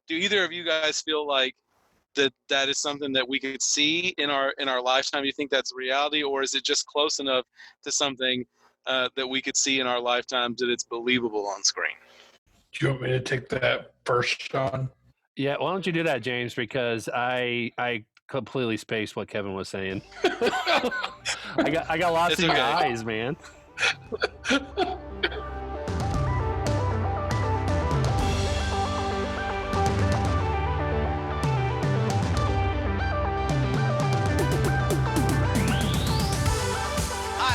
do either of you guys feel like that is something that we could see in our lifetime? You think that's reality, or is it just close enough to something that we could see in our lifetime that it's believable on screen? Do you want me to take that first, Sean? Yeah, why don't you do that, James? Because I completely spaced what Kevin was saying. I got lost in your eyes, man.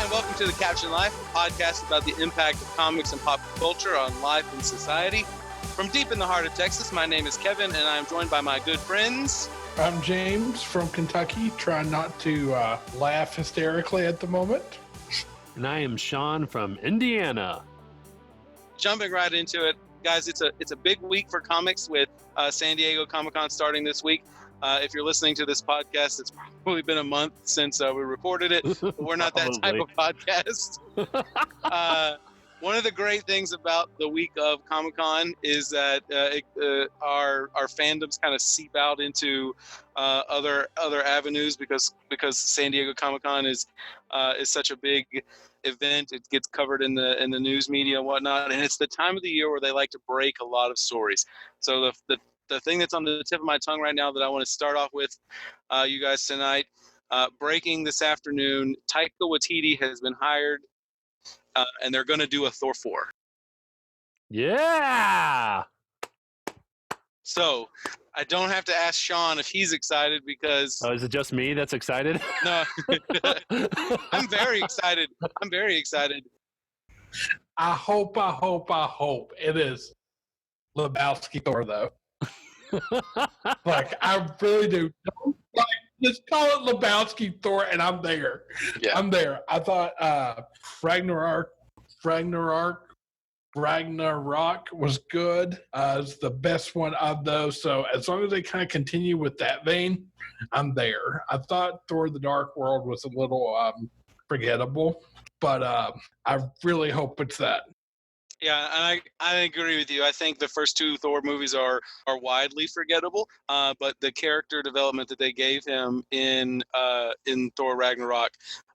Welcome to the Captioned Life, a podcast about the impact of comics and pop culture on life and society. From deep in the heart of Texas, my name is Kevin, and I'm joined by my good friends. I'm James from Kentucky, trying not to laugh hysterically at the moment. And I am Sean from Indiana. Jumping right into it, guys, it's a big week for comics with San Diego Comic-Con starting this week. If you're listening to this podcast, it's probably been a month since we recorded it. But we're not that type of podcast. One of the great things about the week of Comic-Con is that our fandoms kind of seep out into other avenues because San Diego Comic-Con is such a big event. It gets covered in the news media and whatnot, and it's the time of the year where they like to break a lot of stories. So the thing that's on the tip of my tongue right now that I want to start off with you guys tonight, breaking this afternoon, Taika Waititi has been hired, and they're going to do a Thor 4. Yeah! So I don't have to ask Sean if he's excited because... Oh, is it just me that's excited? No. I'm very excited. I hope it is Lebowski Thor, though. Like, I really do. Don't, just call it Lebowski Thor, and I'm there. Yeah. I'm there. I thought Ragnarok was good. It's the best one of those. So as long as they kind of continue with that vein, I'm there. I thought Thor: The Dark World was a little forgettable, but I really hope it's that. Yeah, and I agree with you. I think the first two Thor movies are widely forgettable, but the character development that they gave him in Thor Ragnarok,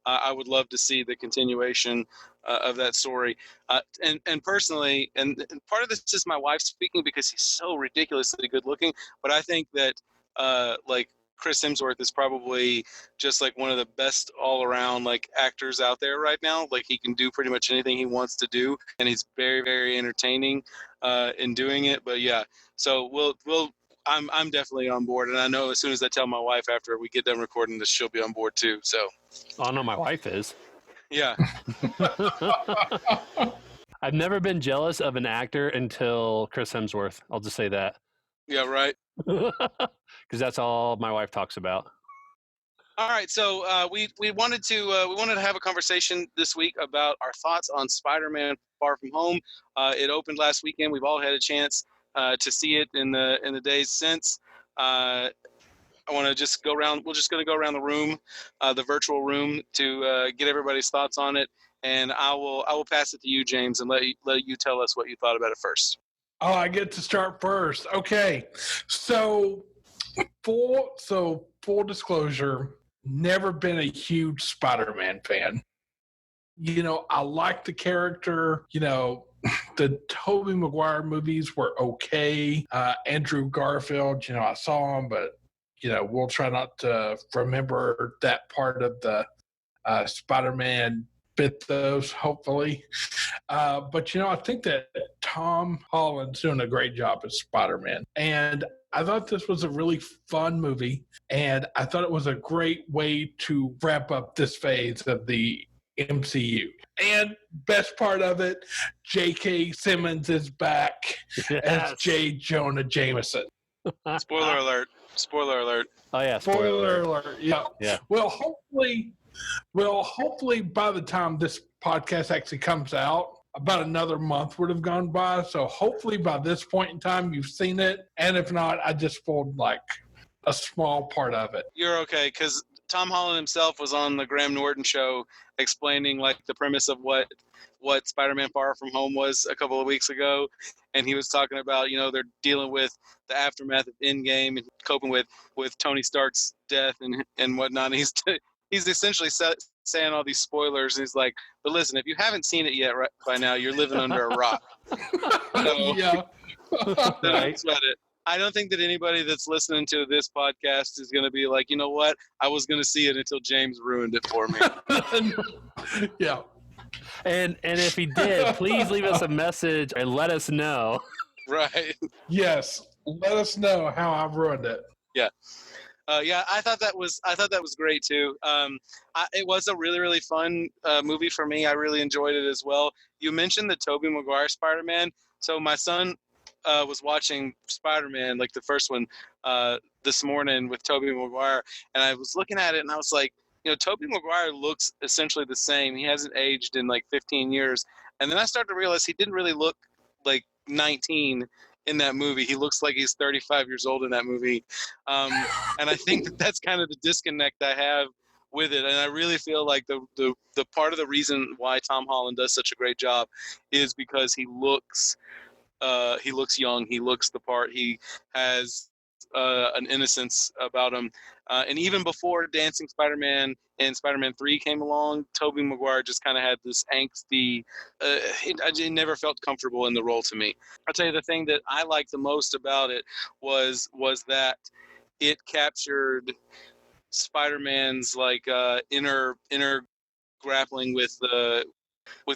I would love to see the continuation of that story. And personally, and part of this is my wife speaking because he's so ridiculously good looking, but I think that like Chris Hemsworth is probably just like one of the best all around like actors out there right now. Like he can do pretty much anything he wants to do, and he's very, very entertaining in doing it. But yeah, so I'm definitely on board, and I know as soon as I tell my wife after we get done recording this, she'll be on board too. So oh no, my wife is. Yeah. I've never been jealous of an actor until Chris Hemsworth. I'll just say that. Yeah, right. Because that's all my wife talks about. All right, so we wanted to have a conversation this week about our thoughts on Spider-Man: Far From Home. It opened last weekend. We've all had a chance to see it in the days since. I want to just go around. We're just going to go around the room, the virtual room, to get everybody's thoughts on it. And I will pass it to you, James, and let you tell us what you thought about it first. Oh, I get to start first. Okay. So full disclosure, never been a huge Spider-Man fan. You know, I like the character. You know, the Tobey Maguire movies were okay. Andrew Garfield, you know, I saw him, but, you know, we'll try not to remember that part of the Spider-Man those, hopefully. But, you know, I think that Tom Holland's doing a great job as Spider-Man. And I thought this was a really fun movie. And I thought it was a great way to wrap up this phase of the MCU. And best part of it, J.K. Simmons is back as J. Jonah Jameson. Spoiler alert. Oh, yeah. Spoiler alert. Yeah. Well, hopefully by the time this podcast actually comes out, about another month would have gone by. So hopefully by this point in time, you've seen it. And if not, I just spoiled like a small part of it. You're okay, because Tom Holland himself was on the Graham Norton show explaining like the premise of what Spider-Man Far From Home was a couple of weeks ago, and he was talking about they're dealing with the aftermath of Endgame and coping with Tony Stark's death and whatnot. And he's essentially saying all these spoilers. And he's like, but listen, if you haven't seen it yet by now, you're living under a rock. So, Yeah. Right. sweat it. I don't think that anybody that's listening to this podcast is going to be like, you know what? I was going to see it until James ruined it for me. Yeah. And if he did, please leave us a message and let us know. Right. Yes. Let us know how I've ruined it. Yeah. Yeah, I thought that was great too. It was a really, really fun movie for me. I really enjoyed it as well. You mentioned the Tobey Maguire Spider-Man. So my son was watching Spider-Man, like the first one, this morning with Tobey Maguire, and I was looking at it and I was like, Tobey Maguire looks essentially the same. He hasn't aged in like 15 years. And then I started to realize he didn't really look like 19 in that movie. He looks like he's 35 years old in that movie. And I think that's kind of the disconnect I have with it. And I really feel like the part of the reason why Tom Holland does such a great job is because he looks young. He looks the part. He has an innocence about him. And even before Dancing Spider-Man and Spider-Man 3 came along, Tobey Maguire just kind of had this angsty, it never felt comfortable in the role to me. I'll tell you the thing that I liked the most about it was that it captured Spider-Man's like inner grappling with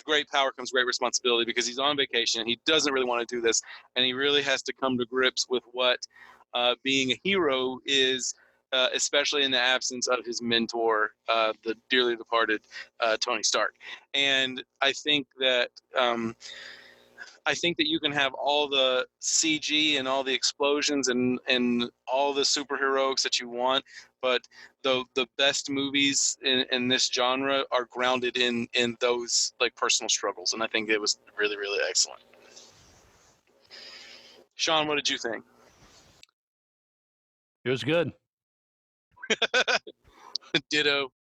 great power comes great responsibility, because he's on vacation. He doesn't really want to do this, and he really has to come to grips with what being a hero is, especially in the absence of his mentor, the dearly departed Tony Stark. And I think that you can have all the CG and all the explosions and all the superheroics that you want, but the best movies in this genre are grounded in those like personal struggles, and I think it was really, really excellent. Sean, what did you think? It was good. Ditto.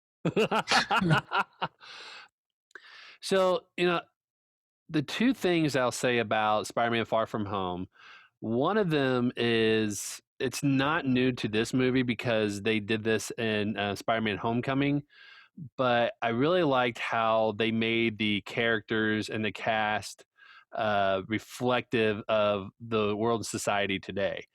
So, the two things I'll say about Spider-Man Far From Home, one of them is it's not new to this movie because they did this in Spider-Man Homecoming, but I really liked how they made the characters and the cast reflective of the world and society today.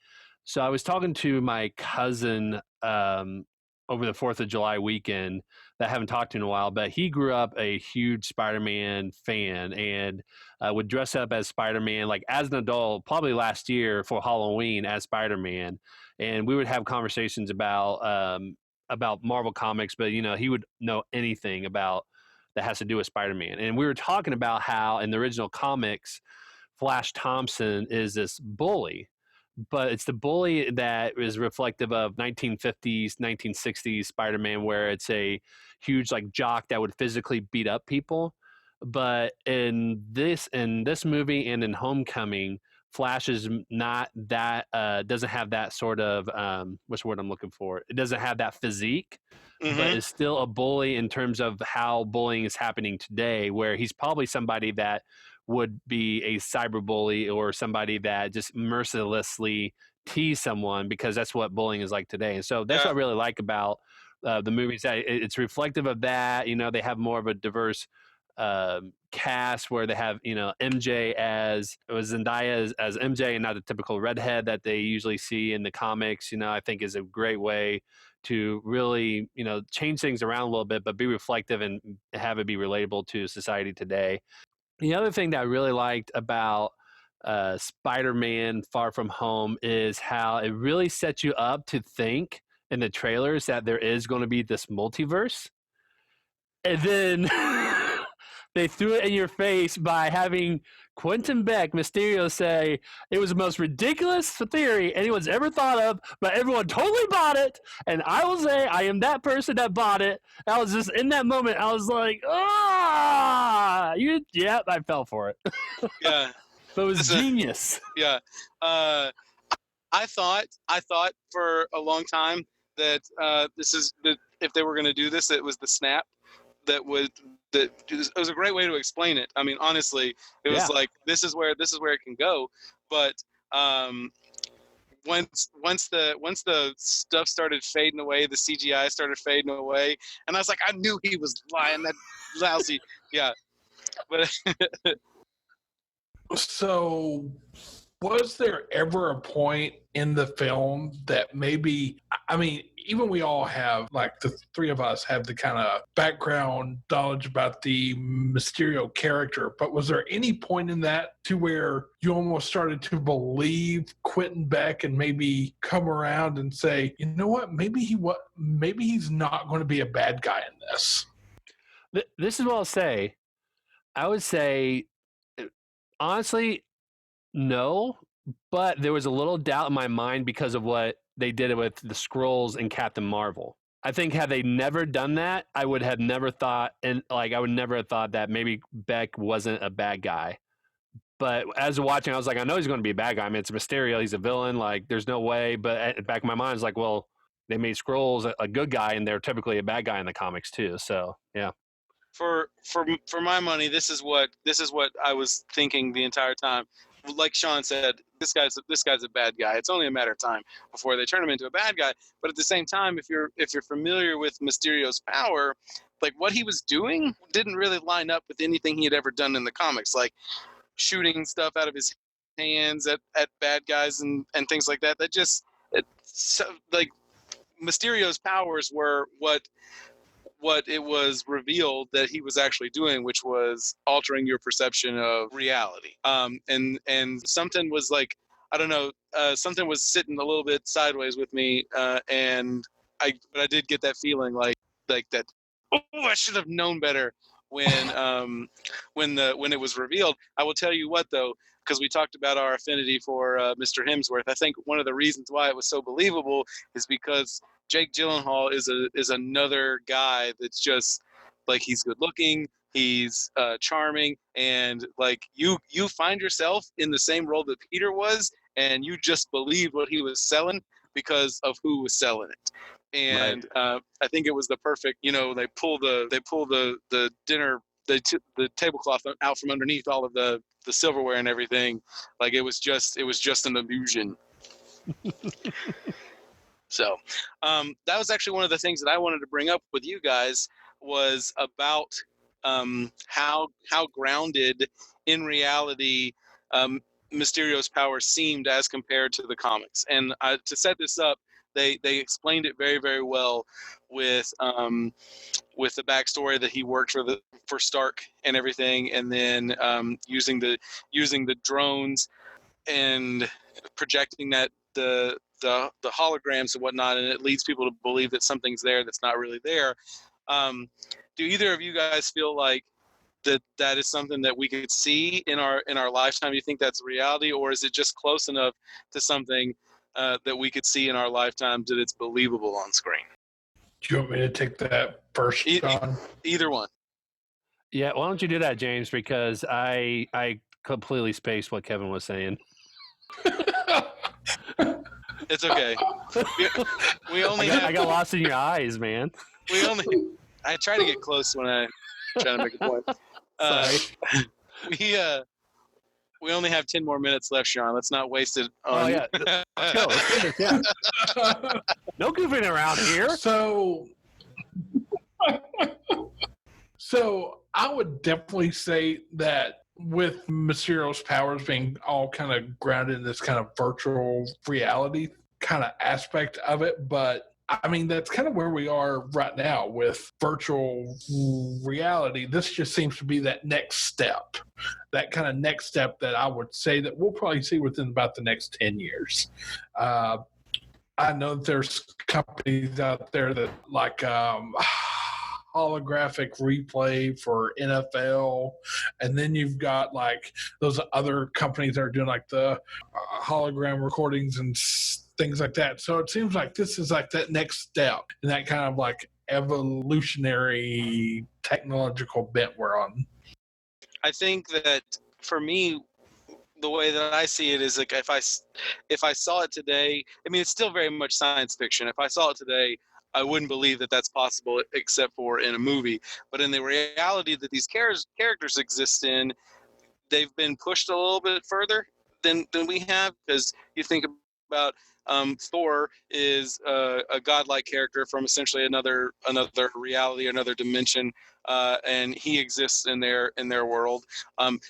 So I was talking to my cousin over the 4th of July weekend that I haven't talked to in a while, but he grew up a huge Spider-Man fan and would dress up as Spider-Man, like as an adult, probably last year for Halloween as Spider-Man. And we would have conversations about Marvel comics, but he would know anything about that has to do with Spider-Man. And we were talking about how in the original comics, Flash Thompson is this bully, but it's the bully that is reflective of 1950s, 1960s Spider-Man, where it's a huge like jock that would physically beat up people. But in this movie and in Homecoming, Flash is not that doesn't have that sort of what's the word I'm looking for? It doesn't have that physique, but is still a bully in terms of how bullying is happening today, where he's probably somebody that would be a cyberbully or somebody that just mercilessly tease someone, because that's what bullying is like today. And so that's what I really like about the movies. That it's reflective of that. They have more of a diverse cast where they have MJ as Zendaya as MJ and not the typical redhead that they usually see in the comics. I think is a great way to really change things around a little bit, but be reflective and have it be relatable to society today. The other thing that I really liked about Spider-Man Far From Home is how it really sets you up to think in the trailers that there is going to be this multiverse. And then they threw it in your face by having Quentin Beck, Mysterio, say it was the most ridiculous theory anyone's ever thought of, but everyone totally bought it. And I will say I am that person that bought it. I was just in that moment. I was like, I fell for it. Yeah. But it was genius. Yeah. I thought for a long time that if they were going to do this, it was the snap that it was a great way to explain it. I mean, honestly, it was like this is where it can go, but once the stuff started fading away, the CGI started fading away, and I was like, I knew he was lying. That lousy, yeah. But So, was there ever a point in the film that maybe, I mean, even we all have, like the three of us have the kind of background knowledge about the Mysterio character, but was there any point in that to where you almost started to believe Quentin Beck and maybe come around and say, you know what, maybe he's not going to be a bad guy in this? This is what I'll say. I would say, honestly, no, but there was a little doubt in my mind because of what they did with the Skrulls and Captain Marvel. I think had they never done that, I would have never thought, and like I would never have thought that maybe Beck wasn't a bad guy. But as watching, I was like, I know he's going to be a bad guy. I mean, it's Mysterio; he's a villain. Like, there's no way. But at the back of my mind, it's like, well, they made Skrulls a good guy, and they're typically a bad guy in the comics too. So, yeah. for my money, this is what I was thinking the entire time. Like Sean said, this guy's a bad guy. It's only a matter of time before they turn him into a bad guy. But at the same time, if you're familiar with Mysterio's power, like what he was doing didn't really line up with anything he had ever done in the comics, like shooting stuff out of his hands at bad guys and things like that. That just like Mysterio's powers were what it was revealed that he was actually doing, which was altering your perception of reality. And something was like, I don't know, something was sitting a little bit sideways with me, and I did get that feeling like that. Oh, I should have known better when it was revealed. I will tell you what though, because we talked about our affinity for Mr. Hemsworth. I think one of the reasons why it was so believable is because Jake Gyllenhaal is another guy that's just like, he's good looking, he's charming, and like you find yourself in the same role that Peter was, and you just believed what he was selling because of who was selling it. And right. I think it was the perfect, they pull the dinner, the tablecloth out from underneath all of the silverware and everything. Like it was just an illusion. So that was actually one of the things that I wanted to bring up with you guys, was about how grounded in reality Mysterio's power seemed as compared to the comics. And to set this up, they explained it very, very well with the backstory that he worked for Stark and everything, and then using the drones and projecting that the holograms and whatnot, and it leads people to believe that something's there that's not really there. Do either of you guys feel like that is something that we could see in our lifetime? You think that's reality, or is it just close enough to something that we could see in our lifetime that it's believable on screen? Do you want me to take that first, John? Either one. Yeah, why don't you do that, James? Because I completely spaced what Kevin was saying. It's okay. We only I got lost in your eyes, man. I try to get close when I try to make a point. Sorry. We only have 10 more minutes left, Sean. Let's not waste it on... Oh, yeah. Let's go. Let's do this, yeah. No goofing around here. So I would definitely say that with Mysterio's powers being all kind of grounded in this kind of virtual reality kind of aspect of it, but I mean, that's kind of where we are right now with virtual reality. This just seems to be that next step, that kind of next step that I would say that we'll probably see within about the next 10 years. I know that there's companies out there that like holographic replay for NFL, and then you've got like those other companies that are doing like the hologram recordings and things like that. So it seems like this is like that next step in that kind of like evolutionary technological bent we're on. I think that for me, the way that I see it is like if I saw it today, I mean, it's still very much science fiction. If I saw it today, I wouldn't believe that that's possible except for in a movie. But in the reality that these characters exist in, they've been pushed a little bit further than we have, because you think about Thor is a godlike character from essentially another reality, another dimension, and he exists in their world.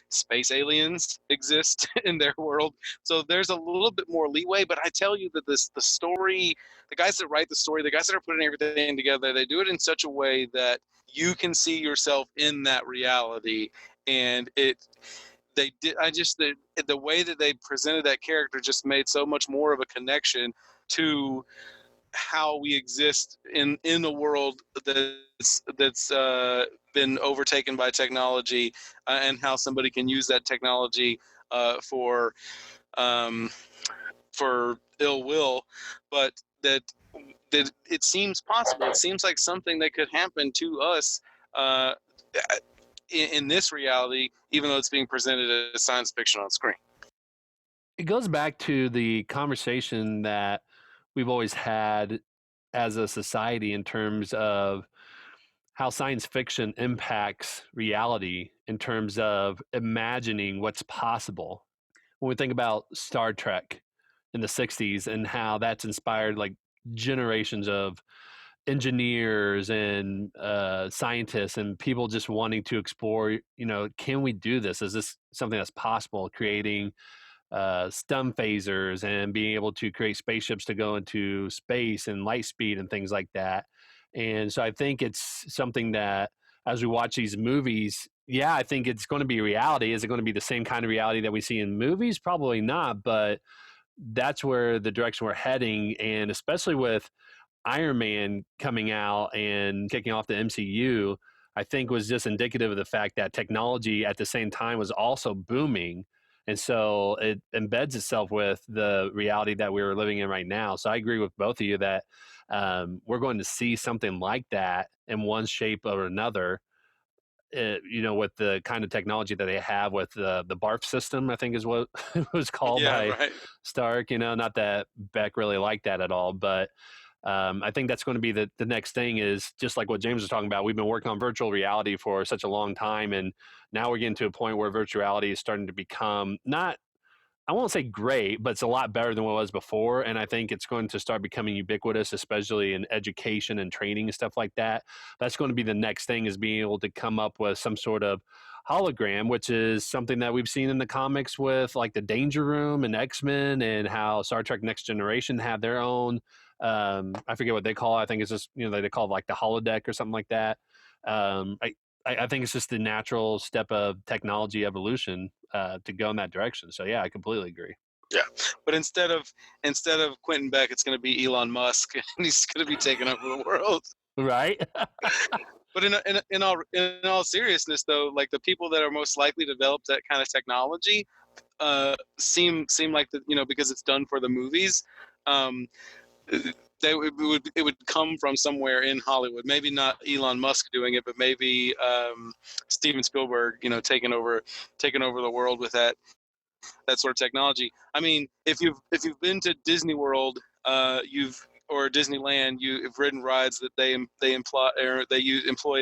Space aliens exist in their world, so there's a little bit more leeway. But I tell you that the story, the guys that write the story, the guys that are putting everything together, they do it in such a way that you can see yourself in that reality, and they did. I just the way that they presented that character just made so much more of a connection to how we exist in a world that's been overtaken by technology, and how somebody can use that technology for ill will, but that it seems possible. It seems like something that could happen to us. Uh, in this reality, even though it's being presented as science fiction on screen. It goes back to the conversation that we've always had as a society in terms of how science fiction impacts reality in terms of imagining what's possible. When we think about Star Trek in the 60s and how that's inspired like generations of engineers and scientists and people just wanting to explore, can we do this? Is this something that's possible? Creating STEM phasers and being able to create spaceships to go into space and light speed and things like that. And so I think it's something that as we watch these movies, yeah, I think it's going to be reality. Is it going to be the same kind of reality that we see in movies? Probably not, but that's where the direction we're heading. And especially with Iron Man coming out and kicking off the MCU, I think was just indicative of the fact that technology at the same time was also booming. And so it embeds itself with the reality that we're living in right now. So I agree with both of you that we're going to see something like that in one shape or another. With the kind of technology that they have with the barf system, I think is what it was called Yeah, by right. Stark. Not that Beck really liked that at all, but I think that's going to be the next thing, is just like what James was talking about. We've been working on virtual reality for such a long time, and now we're getting to a point where virtual reality is starting to become not, I won't say great, but it's a lot better than what it was before. And I think it's going to start becoming ubiquitous, especially in education and training and stuff like that. That's going to be the next thing, is being able to come up with some sort of hologram, which is something that we've seen in the comics with like the Danger Room and X-Men, and how Star Trek Next Generation have their own, I forget what they call it. I think it's just, they call it like the holodeck or something like that. I think it's just the natural step of technology evolution to go in that direction. So yeah, I completely agree. Yeah, but instead of Quentin Beck, it's going to be Elon Musk, and he's going to be taking over the world. Right. But in all seriousness, though, like the people that are most likely to develop that kind of technology seem like because it's done for the movies. It would come from somewhere in Hollywood. Maybe not Elon Musk doing it, but maybe Steven Spielberg, taking over the world with that sort of technology. I mean, if you've been to Disney World, or Disneyland, you've ridden rides that they employ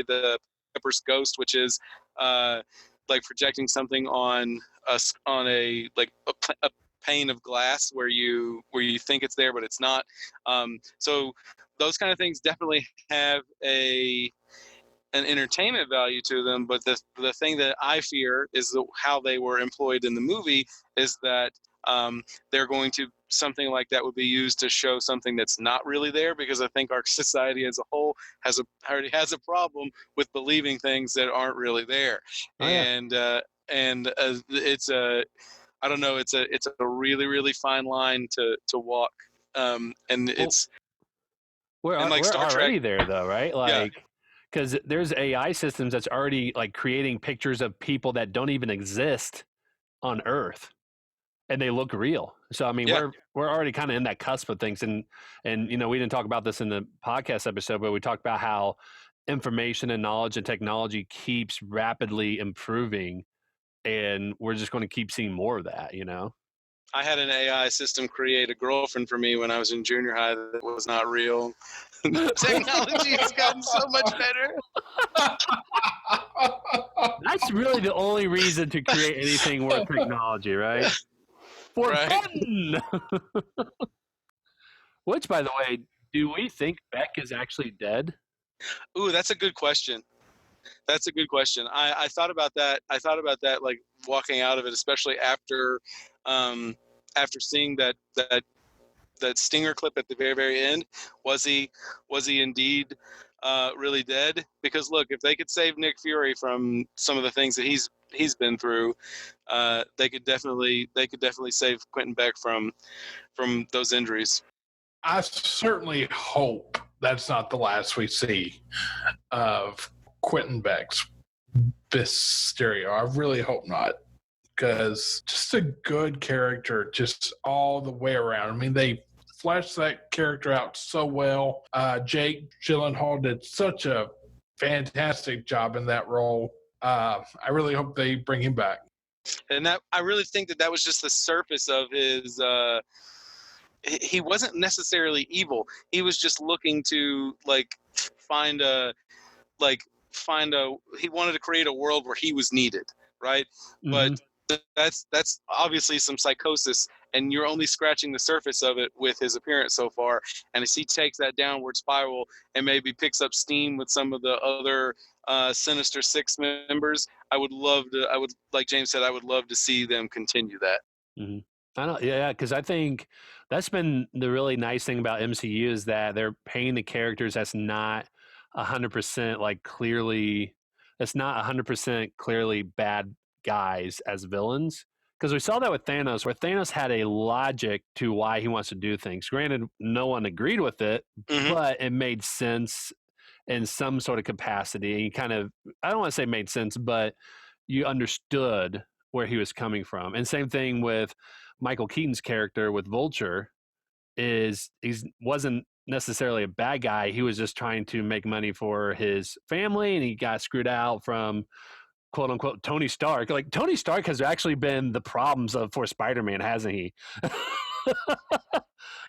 the Pepper's Ghost, which is like projecting something on a pane of glass where you think it's there but it's not. So those kind of things definitely have an entertainment value to them, but the thing that I fear is how they were employed in the movie, is that they're going to, something like that would be used to show something that's not really there, because I think our society as a whole already has a problem with believing things that aren't really there. Oh, yeah. And it's a, I don't know, it's a really, really fine line to walk. And it's, we're and like we're Star Trek, already there though, right? yeah. Like, because there's AI systems that's already like creating pictures of people that don't even exist on Earth, and they look real. So I mean, Yeah. we're already kind of in that cusp of things, and we didn't talk about this in the podcast episode, but we talked about how information and knowledge and technology keeps rapidly improving, and we're just going to keep seeing more of that. I had an AI system create a girlfriend for me when I was in junior high that was not real. Technology has gotten so much better. That's really the only reason to create anything worth technology, right? For Right. fun. Which, by the way, do we think Beck is actually dead? Ooh, that's a good question. That's a good question. I thought about that. I thought about that, like walking out of it, especially after seeing that stinger clip at the very, very end. Was he indeed really dead? Because look, if they could save Nick Fury from some of the things that he's been through, they could definitely save Quentin Beck from those injuries. I certainly hope that's not the last we see of Quentin Beck's Mysterio. I really hope not, because just a good character, just all the way around. I mean, they fleshed that character out so well. Jake Gyllenhaal did such a fantastic job in that role. I really hope they bring him back. And that, I really think that was just the surface of his. He wasn't necessarily evil. He was just looking to find a. He wanted to create a world where he was needed, right? Mm-hmm. But that's obviously some psychosis, and you're only scratching the surface of it with his appearance so far. And as he takes that downward spiral and maybe picks up steam with some of the other Sinister Six members, I would, like James said, I would love to see them continue that. Mm-hmm. I don't, yeah, because I think that's been the really nice thing about MCU is that they're painting the characters that's not 100% like clearly, that's not 100% clearly bad guys as villains. Because we saw that with Thanos, where Thanos had a logic to why he wants to do things. Granted, no one agreed with it, but it made sense in some sort of capacity. And you kind of, I don't want to say made sense, but you understood where he was coming from. And same thing with Michael Keaton's character with Vulture. He wasn't necessarily a bad guy. He was just trying to make money for his family, and he got screwed out from quote unquote Tony Stark. Like Tony Stark has actually been the problems for Spider-Man, hasn't he?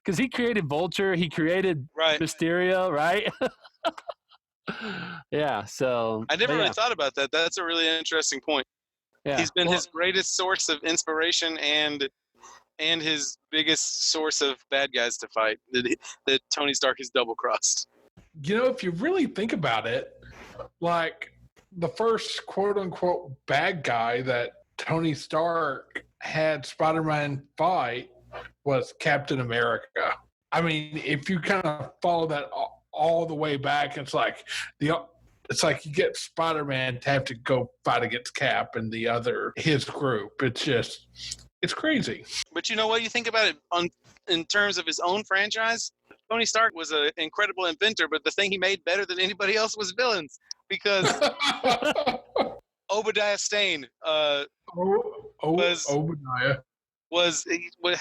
Because he created Vulture, he created Mysterio, right? Yeah. So I never really thought about that. That's a really interesting point. Yeah. He's been his greatest source of inspiration and his biggest source of bad guys to fight that Tony Stark is double crossed. You know, if you really think about it, like the first quote unquote bad guy that Tony Stark had Spider-Man fight was Captain America. I mean, if you kind of follow that all the way back, it's like you get Spider-Man to have to go fight against Cap and his group. It's crazy. But you know what? You think about it in terms of his own franchise, Tony Stark was an incredible inventor, but the thing he made better than anybody else was villains, because Obadiah Stane Obadiah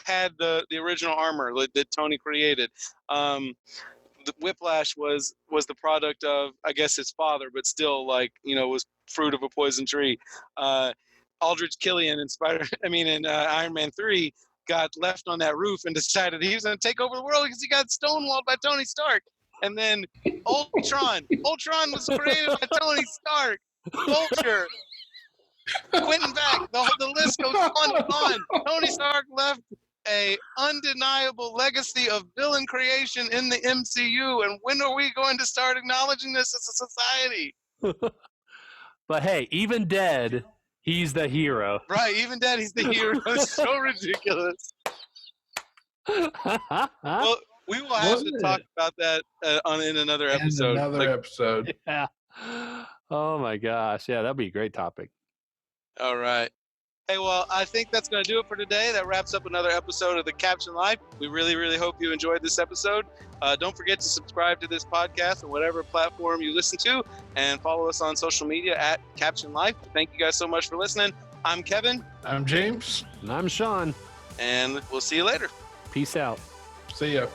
had the original armor that Tony created. The Whiplash was the product of, I guess, his father, but still, was fruit of a poison tree. Aldrich Killian in Iron Man 3 got left on that roof and decided he was going to take over the world because he got stonewalled by Tony Stark. And then Ultron was created by Tony Stark. Vulture, Quentin Beck, the list goes on and on. Tony Stark left a undeniable legacy of villain creation in the MCU, and when are we going to start acknowledging this as a society? But hey, even dead, he's the hero. Right, even dead, he's the hero. It's so ridiculous. Well, we will have to talk about that in another episode. Episode. Yeah. Oh my gosh. Yeah, that'd be a great topic. All right. Hey, well, I think that's going to do it for today. That wraps up another episode of the Captioned Life. We really, really hope you enjoyed this episode. Don't forget to subscribe to this podcast on whatever platform you listen to, and follow us on social media at Captioned Life. Thank you guys so much for listening. I'm Kevin. I'm James. And I'm Sean. And we'll see you later. Peace out. See ya.